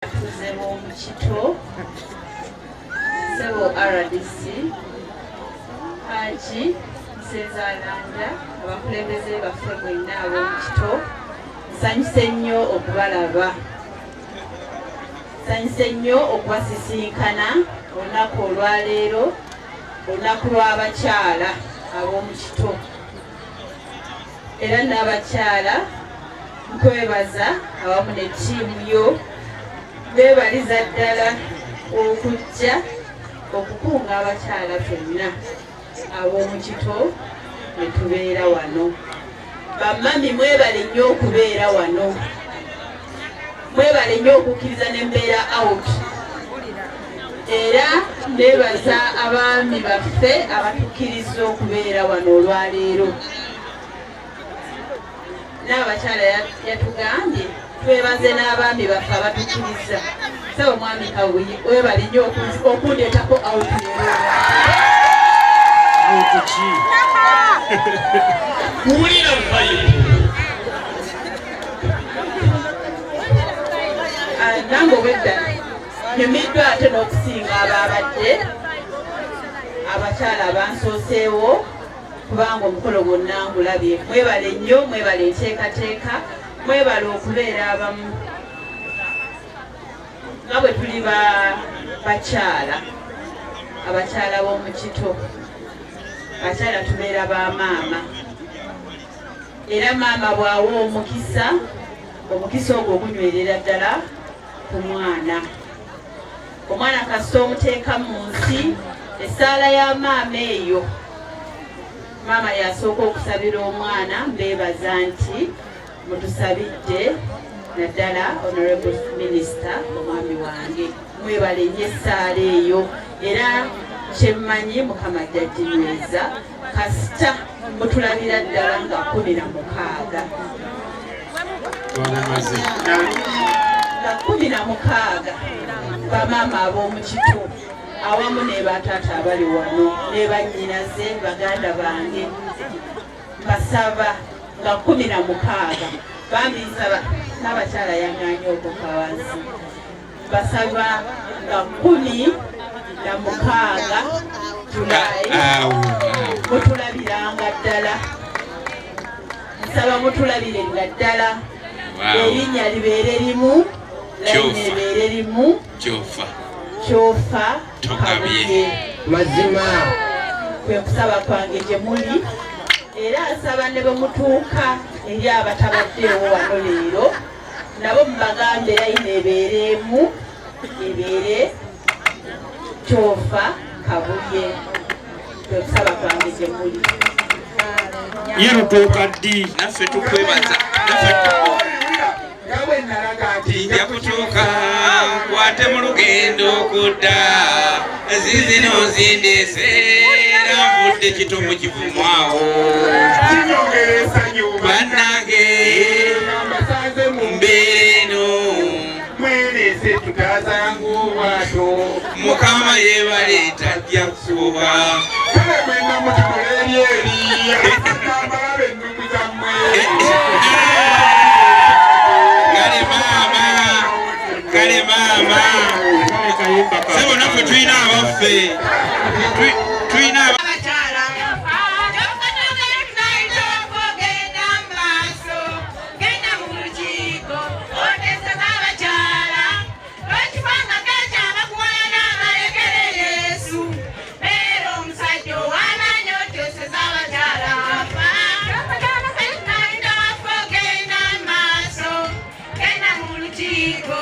Tuzebo Mukito, Sebo RDC, Haji Sezalanda, abakulembeze baffe mwenna ab'Omukito, nsanyuse nnyo okubalaba. Nsanyuse nnyo okubasisinkana olunaku olwaleero, olunaku lw'abakyala ab'Omukito. Era n'abakyala nkwebaza awamu ne ttiimu yo beebaliza ddala okujja okukunga abakyala ffenna ab'Omukito ne tubeera wano. Bammami mwebale nnyo okubeera wano, mwebale nnyo okukkiriza ne mbeera out. Era neebaza abaami baffe abatukkiriza okubeera wano olwaleero. N'abakyala yatugambye twebaze n'abaami baffe abatukkiriza. Sebo mwami Kawuyi webale nnyo okundeetako out kuwulira nange obwedda nyumiddwa ate n'okusinga abaabadde abakyala abansooseewo kubanga omukolo gwonna ngulabye. Mwebale nnyo, mwebale enteekateeka, mwebale okubeera abamu nga bwe tuli bakyala, abakyala b'Omukito. Bakyala tubeera ba maama, era maama bw'awa omukisa, omukisa ogwo gunywerera ddala ku mwana. Omwana kasita omuteeka mu nsi, essaala ya maama eyo maama yasooka okusabira omwana. Mbeebaza nti mutusabidde naddala Honorable Minister omwami wange, mwebale nnyo essaala eyo. Era kyemmanyi Mukama ajja ginyweza kasita mutulabira ddala nga 16 nga 16 bamaama ab'Omukito awamu ne bataata abali wano ne bannyinaze baganda bange, mbasaba nga 16 bambisaba n'abakyala yaŋŋaanya okuka wansi, basaba nga 16 Julayi mutulabiranga ddala. Nsaba mutulabirenga ddala, erinnya libeere limu, layini ebeere limu, Kyofa Kabuye. Mazima kwe kusaba kwange gye muli. Era nsaba ne bwe mutuuka eri abatabaddeewo wano leero, nabo mubagambe layini ebeere emu, ebeere Kyofa Kabuye. Kwe kusaba kwange gye muli. yerutuuka ddi naffe tukwebaza, tijja kutuuka nkwate mu lugendo okudda zizino zindeseera nvudde kitomu kivumwawo bannange mbeeno Mukama yeebale tajja kufuuba. Kale maama sebo naffe tulina abaffe, tulina Genda mu lukiiko